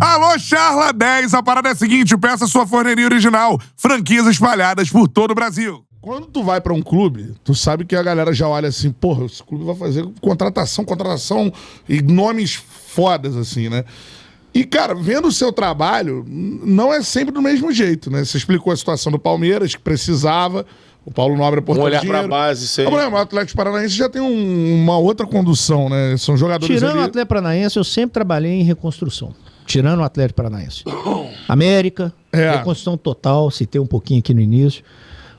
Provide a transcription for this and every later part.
Alô, Charla 10, a parada é a seguinte, peça sua forneria original, franquias espalhadas por todo o Brasil. Quando tu vai pra um clube, tu sabe que a galera já olha assim, porra, esse clube vai fazer contratação e nomes fodas, assim, né? E, cara, vendo o seu trabalho, não é sempre do mesmo jeito, né? Você explicou a situação do Palmeiras, que precisava, o Paulo Nobre aportou olhar dinheiro. pra base, isso aí. O Atlético Paranaense já tem uma outra condução, né? São jogadores Tirando ali... o Atlético Paranaense, eu sempre trabalhei em reconstrução. Tirando o Atlético Paranaense. América, reconstrução total, citei um pouquinho aqui no início.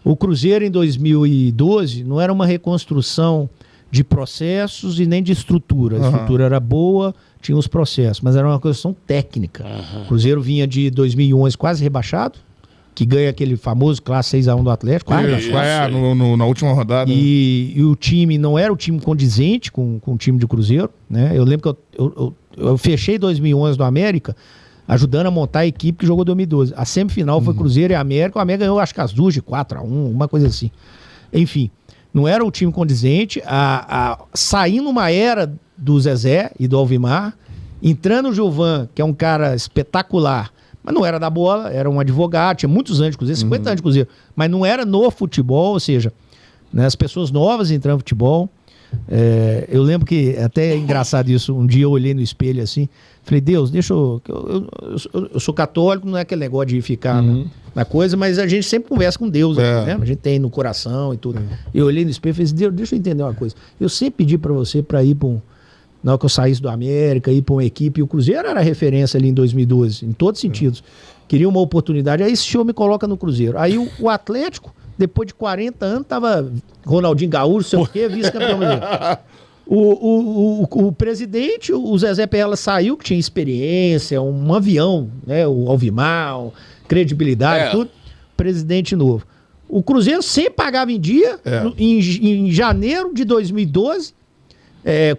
O Cruzeiro, em 2012, não era uma reconstrução de processos e nem de estrutura. A estrutura era boa, tinha os processos, mas era uma reconstrução técnica. O Cruzeiro vinha de 2011 quase rebaixado, que ganha aquele famoso classe 6-1 do Atlético. Na última rodada. E o time não era o time condizente com o time do Cruzeiro, né? Eu lembro que eu fechei 2011 no América, ajudando a montar a equipe que jogou 2012. A semifinal foi Cruzeiro e América. O América ganhou, acho que as duas de 4-1, uma coisa assim. Enfim, não era o time condizente. Saindo uma era do Zezé e do Alvimar, entrando o Gilvan, que é um cara espetacular, mas não era da bola, era um advogado, tinha muitos anos de Cruzeiro, 50 anos de Cruzeiro, mas não era no futebol, ou seja, né, as pessoas novas entrando no futebol. Eu lembro que, até é engraçado isso, um dia eu olhei no espelho assim, falei, Deus, deixa eu sou católico, não é aquele negócio de ficar na coisa, mas a gente sempre conversa com Deus, né? A gente tem no coração e tudo. Eu olhei no espelho e falei, Deus, deixa eu entender uma coisa, eu sempre pedi pra você pra ir na hora que eu saísse do América, ir pra uma equipe, e o Cruzeiro era referência ali em 2012, em todos os sentidos, queria uma oportunidade, aí esse senhor me coloca no Cruzeiro, aí o Atlético, depois de 40 anos, tava Ronaldinho Gaúcho, sei o quê, vice-campeão brasileiro. O presidente, o Zezé Perla saiu, que tinha experiência, um avião, né? O Alvimar, credibilidade, tudo. Presidente novo. O Cruzeiro sempre pagava em dia. Em janeiro de 2012,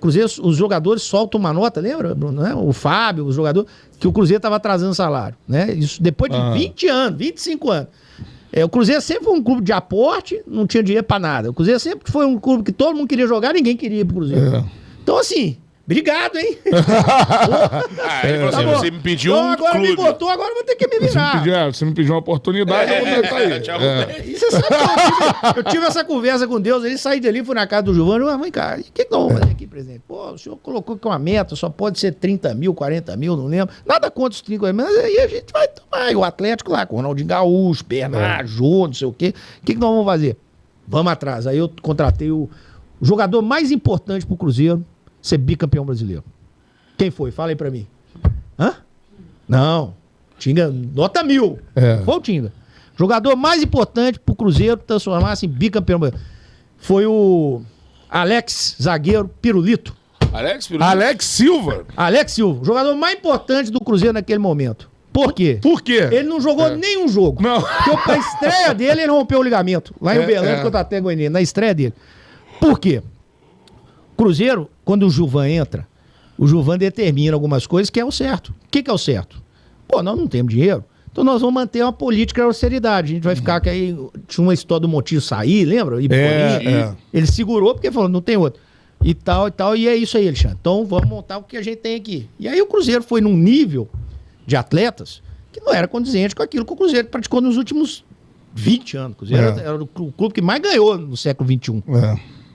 Cruzeiro, os jogadores soltam uma nota, lembra, Bruno? Né? O Fábio, os jogadores, que o Cruzeiro estava atrasando salário. Né? Isso depois de 20 anos, 25 anos. O Cruzeiro sempre foi um clube de aporte, não tinha dinheiro pra nada. O Cruzeiro sempre foi um clube que todo mundo queria jogar, ninguém queria ir pro Cruzeiro. Então, assim, obrigado, hein? Ele falou assim, você me pediu então, um agora clube. me botou, agora eu vou ter que me virar. Você me pediu uma oportunidade, eu vou botar aí. E você sabe que eu tive essa conversa com Deus, ele saiu dali, fui na casa do Giovanni, vem cá, o que nós vamos fazer aqui, presidente? Pô, o senhor colocou que uma meta, só pode ser 30 mil, 40 mil, não lembro. Nada contra os 30 mil, mas aí a gente vai tomar. E o Atlético lá, com o Ronaldinho Gaúcho, Bernardo, Jô, não sei o quê. O que nós vamos fazer? Vamos atrás. Aí eu contratei o jogador mais importante pro Cruzeiro ser bicampeão brasileiro. Quem foi? Fala aí pra mim. Hã? Não. Tinga, nota 1000. Foi o Tinga. Jogador mais importante pro Cruzeiro transformar-se em bicampeão brasileiro. Foi o Alex, zagueiro, Pirulito. Alex Silva. Alex Silva. Jogador mais importante do Cruzeiro naquele momento. Por quê? Por quê? Ele não jogou nenhum jogo. Não. Porque a estreia dele, ele rompeu o ligamento. Lá em Uberlândia, que eu tava até Goiânia, na estreia dele. Por quê? Cruzeiro, quando o Gilvan entra, o Gilvan determina algumas coisas que é o certo. O que é o certo? Pô, nós não temos dinheiro, então nós vamos manter uma política de austeridade. A gente vai ficar que aí tinha uma história do Montijo sair, lembra? Ele segurou porque falou, não tem outro. E tal, e é isso aí, Alexandre. Então vamos montar o que a gente tem aqui. E aí o Cruzeiro foi num nível de atletas que não era condizente com aquilo que o Cruzeiro praticou nos últimos 20 anos. O Cruzeiro era o clube que mais ganhou no século XXI.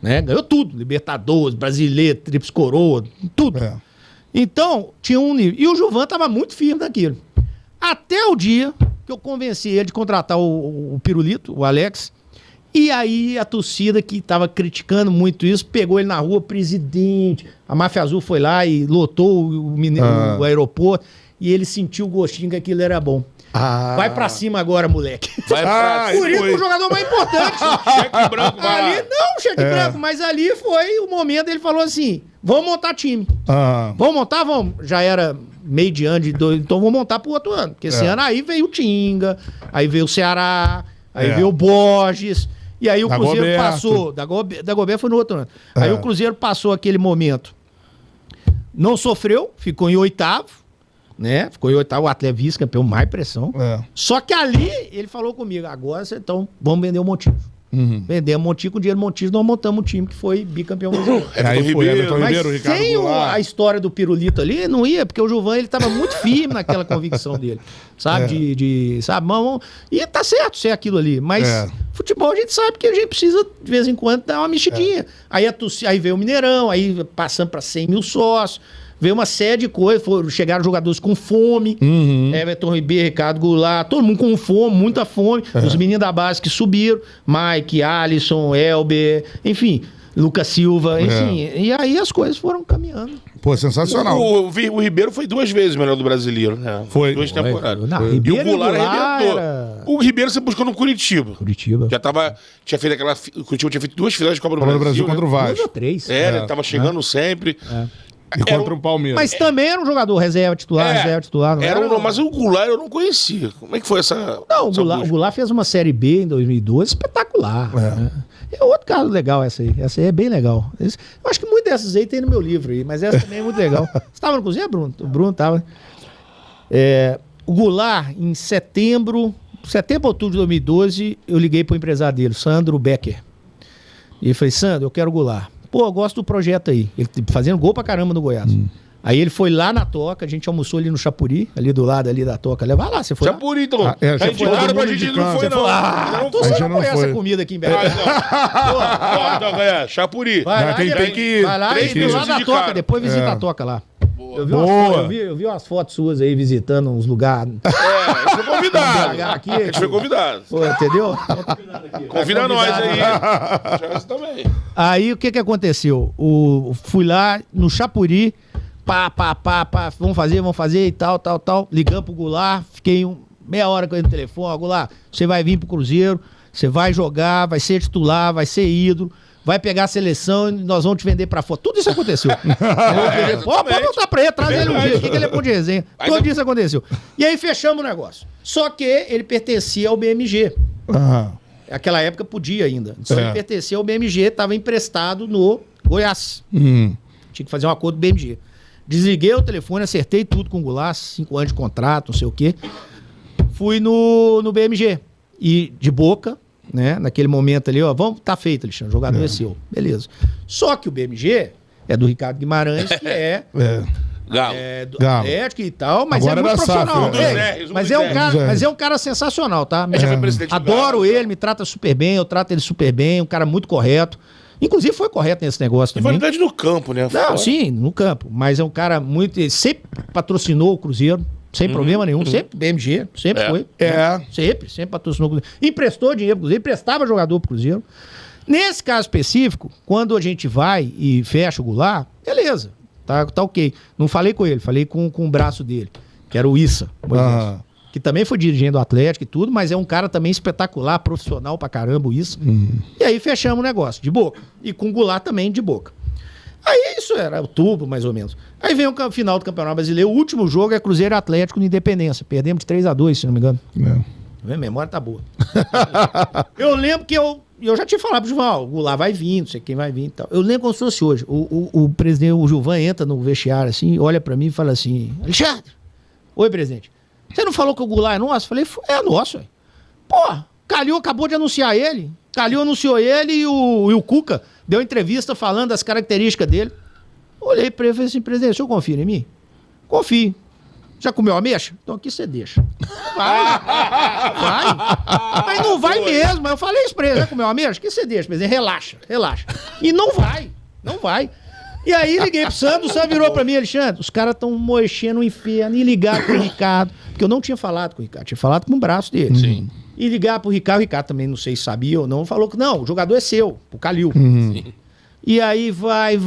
Né? Ganhou tudo, Libertadores, Brasileiro, Tríplice Coroa, tudo. Então, tinha um nível. E o Gilvan estava muito firme naquilo. Até o dia que eu convenci ele de contratar o Pirulito, o Alex, e aí a torcida que estava criticando muito isso, pegou ele na rua, presidente, a Máfia Azul foi lá e lotou o aeroporto, e ele sentiu o gostinho que aquilo era bom. Vai pra cima agora, moleque. Vai pra Por isso, o jogador mais importante. Cheque branco, vai ali, não, cheque branco, mas ali foi o momento, ele falou assim, vamos montar time. Vamos montar? Vamos. Já era meio de ano, então vamos montar pro outro ano. Porque esse ano aí veio o Tinga, aí veio o Ceará, aí veio o Borges, e aí o Cruzeiro passou, da Gobert foi no outro ano. Aí o Cruzeiro passou aquele momento, não sofreu, ficou em 8º, né? Ficou em 8º, o Atlético vice-campeão, mais pressão. Só que ali, ele falou comigo, agora então vamos vender o Montijo. Vendemos Montijo, com o dinheiro do Montijo, nós montamos um time que foi bicampeão brasileiro. Aí foi Everton Mas Ribeiro, Ricardo sem Goulart. a história do pirulito ali, não ia, porque o Gilvan, ele tava muito firme naquela convicção dele, sabe? Sabe, e tá certo ser aquilo ali, mas futebol a gente sabe que a gente precisa, de vez em quando, dar uma mexidinha. Aí veio o Mineirão, aí passando para 100 mil sócios, veio uma série de coisas, chegaram jogadores com fome, Everton Ribeiro, Ricardo Goulart, todo mundo com fome, muita fome, os meninos da base que subiram, Mike, Alisson, Elber, enfim, Lucas Silva, enfim, e aí as coisas foram caminhando. Pô, sensacional. O Ribeiro foi 2 vezes o melhor do brasileiro, né? Foi. 2 temporadas. Não, E o Ribeiro Goulart arrebentou. era... O Ribeiro você buscou no Curitiba. Curitiba. Tinha feito aquela. O Curitiba tinha feito 2 finais de Copa do Copa do Brasil. Brasil contra o Dois Vasco. ou três. Ele tava chegando sempre. E contra o Palmeiras. Mas também era um jogador reserva titular, não era? Mas o Goulart eu não conhecia. Como é que foi essa. Não, o essa Goulart, busca? o Goulart fez uma Série B em 2012 espetacular. Né? É outro caso legal essa aí. Essa aí é bem legal. Eu acho que muitas dessas aí tem no meu livro aí, mas essa também é muito legal. Você estava no Cruzeiro, Bruno? O Bruno estava. O Goulart, em setembro, outubro de 2012, eu liguei para o empresário dele, Sandro Becker. E eu falei, Sandro, eu quero o Goulart. Pô, eu gosto do projeto aí. Ele fazendo gol pra caramba no Goiás. Aí ele foi lá na Toca, a gente almoçou ali no Chapuri, ali do lado ali da Toca. Vai lá, você foi lá? Chapuri, então. já A gente foi nada todo pra mundo gente indicando. não foi, Você não. Então A você gente não não conhece foi. a comida aqui em Belém. Chapuri. Vai lá, tem que ir. vai lá Três e do lado meses da de Toca, cara. depois visita a Toca lá. Eu vi umas fotos suas aí visitando uns lugares. A gente foi convidado. Aqui, A gente foi convidado. Pô, entendeu? Convida nós aí. Chance também. Aí o que aconteceu? Fui lá no Chapuri, vamos fazer e tal. Ligamos pro Goulart, fiquei meia hora com ele no telefone. Goulart, você vai vir pro Cruzeiro, você vai jogar, vai ser titular, vai ser ídolo, vai pegar a seleção e nós vamos te vender pra fora. Tudo isso aconteceu. Pode voltar pra ele, traz ele um dia, que ele é bom de resenha. Tudo isso aconteceu. E aí fechamos o negócio. Só que ele pertencia ao BMG. Naquela época podia ainda. Só ele pertencia ao BMG, estava emprestado no Goiás. Tinha que fazer um acordo com o BMG. Desliguei o telefone, acertei tudo com o Goulart, 5 anos de contrato, não sei o quê. Fui no BMG. E de boca, né? Naquele momento ali, tá feito, Alexandre, o jogador é seu. Beleza. Só que o BMG é do Ricardo Guimarães, que Galo. do Galo. Atlético e tal, mas Agora é muito da SAF, profissional. né? Mas é um cara sensacional, tá? Já foi presidente do Adoro Galo. ele, me trata super bem, eu trato ele super bem, um cara muito correto. Inclusive foi correto nesse negócio também. Rivalidade no campo, né? Não, sim, no campo. Mas é um cara muito... Ele sempre patrocinou o Cruzeiro, sem problema nenhum. Sempre BMG, sempre foi. Sempre patrocinou o Cruzeiro. Emprestou dinheiro pro Cruzeiro, emprestava jogador pro Cruzeiro. Nesse caso específico, quando a gente vai e fecha o Goulart, beleza, tá ok. Não falei com ele, falei com o braço dele, que era o Issa. Que também foi dirigente do Atlético e tudo, mas é um cara também espetacular, profissional pra caramba, isso. E aí fechamos o negócio, de boca. E com o Goulart também, de boca. Aí isso era outubro, mais ou menos. Aí vem o final do Campeonato Brasileiro, o último jogo é Cruzeiro e Atlético no Independência. Perdemos de 3-2, se não me engano. A memória tá boa. Eu lembro que eu já tinha falado pro Gilvan, o Goulart vai vir, não sei quem vai vir e tal. Eu lembro como se fosse hoje. O presidente, o Gilvan, entra no vestiário assim, olha pra mim e fala assim, Alexandre, oi, presidente. Você não falou que o Goulart é nosso? Eu falei, é nosso, velho. Pô, Calil acabou de anunciar ele. Calil anunciou ele e o Cuca deu entrevista falando das características dele. Olhei pra ele e falei assim, presidente, o senhor confia em mim? Confio. Já comeu ameixa? Então aqui você deixa. Vai. Mas não vai mesmo. Eu falei isso pra ele, já comeu ameixa? Aqui você deixa, presidente. Relaxa. E não vai. E aí liguei pro Sandro, o Sandro virou pra mim, Alexandre, os caras estão mexendo o inferno e ligar pro Ricardo, porque eu não tinha falado com o Ricardo, tinha falado com o braço dele. Sim. E ligar pro Ricardo, o Ricardo também não sei se sabia ou não, falou que não, o jogador é seu, o Calil. E aí vai,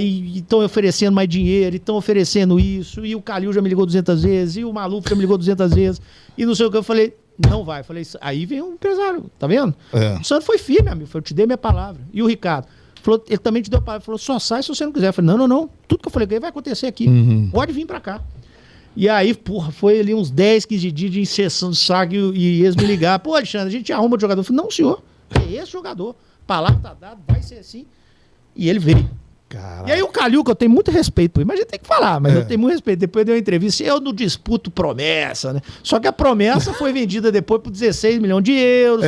e estão oferecendo mais dinheiro, e estão oferecendo isso, e o Calil já me ligou 200 vezes, e o Maluf já me ligou 200 vezes, e não sei o que, eu falei, não vai. Falei, aí vem um empresário, tá vendo? O Sandro foi firme, amigo, eu te dei minha palavra. E o Ricardo? Falou, ele também te deu a palavra, falou, só sai se você não quiser. Eu falei, não, tudo que eu falei com ele vai acontecer aqui, pode vir pra cá. E aí, porra, foi ali uns 10, 15 dias de inserção de saco e eles me ligaram, pô, Alexandre, a gente arruma o jogador. Eu falei, não, senhor, é esse jogador, palavra tá dada, vai ser assim. E ele veio, Caralho. E aí o Calil, que eu tenho muito respeito por ele, mas a gente tem que falar, mas eu tenho muito respeito. Depois deu uma entrevista, eu não disputo promessa, né? Só que a promessa foi vendida depois por 16 milhões de euros,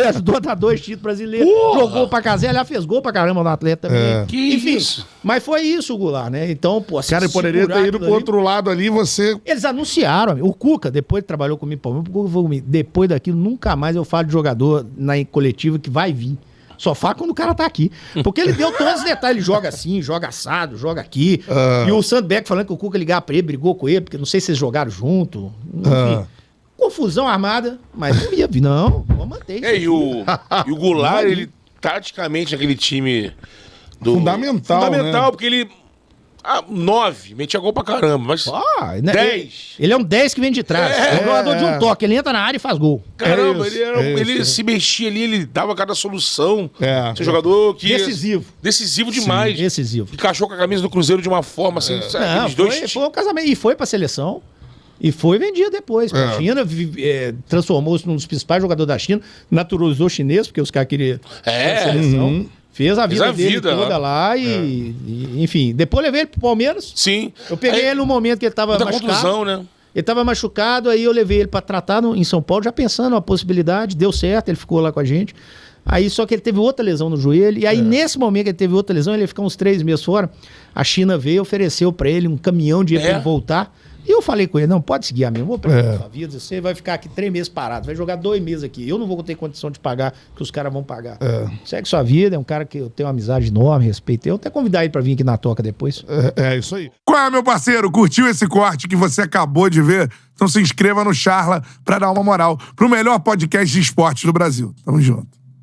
ajudou a dar 2 títulos brasileiros, jogou pra casa, aliás, fez gol pra caramba no Atleta também. Que Enfim, isso? mas foi isso, Goulart, né? Então, pô, Cara, ele poderia ter ido pro outro lado ali, você... Eles anunciaram, amigo. O Cuca, depois que trabalhou comigo, pô, o Cuca falou comigo, depois daquilo, nunca mais eu falo de jogador na coletiva que vai vir. Só fala quando o cara tá aqui. Porque ele deu todos os detalhes. Ele joga assim, joga assado, joga aqui. E o Sandbeck falando que o Cuca ligava pra ele, brigou com ele, porque não sei se eles jogaram junto. Enfim, confusão armada, mas não ia vir. Não, vou manter. E o Goulart, ele taticamente, aquele time Fundamental, né? porque ele... 9, metia gol pra caramba, mas... 10. Ele é um 10 que vem de trás. É um jogador de um toque. Ele entra na área e faz gol. Caramba, ele se mexia ali, ele dava cada solução. Esse jogador que... Decisivo demais. Sim, decisivo. Encaixou com a camisa do Cruzeiro de uma forma assim... Não, foi um casamento. E foi pra seleção. E foi vendido depois. A China transformou-se num dos principais jogadores da China. Naturalizou chinês, porque os caras queriam a seleção. Fez a vida dele toda lá e, enfim. Depois levei ele pro Palmeiras. Sim. Eu peguei ele no momento que ele tava machucado. Contusão, né? Ele tava machucado, aí eu levei ele pra tratar em São Paulo, já pensando a possibilidade. Deu certo, ele ficou lá com a gente. Aí só que ele teve outra lesão no joelho. E aí nesse momento que ele teve outra lesão, ele ia ficar uns 3 meses fora. A China veio e ofereceu pra ele um caminhão de dinheiro pra ele voltar. E eu falei com ele, não, pode seguir, amigo, vou preparar sua vida, você vai ficar aqui 3 meses parado, vai jogar 2 meses aqui, eu não vou ter condição de pagar, que os caras vão pagar. Segue sua vida, é um cara que eu tenho uma amizade enorme, respeito, eu até convidar ele pra vir aqui na Toca depois. É isso aí. Qual é, meu parceiro? Curtiu esse corte que você acabou de ver? Então se inscreva no Charla pra dar uma moral pro melhor podcast de esporte do Brasil. Tamo junto.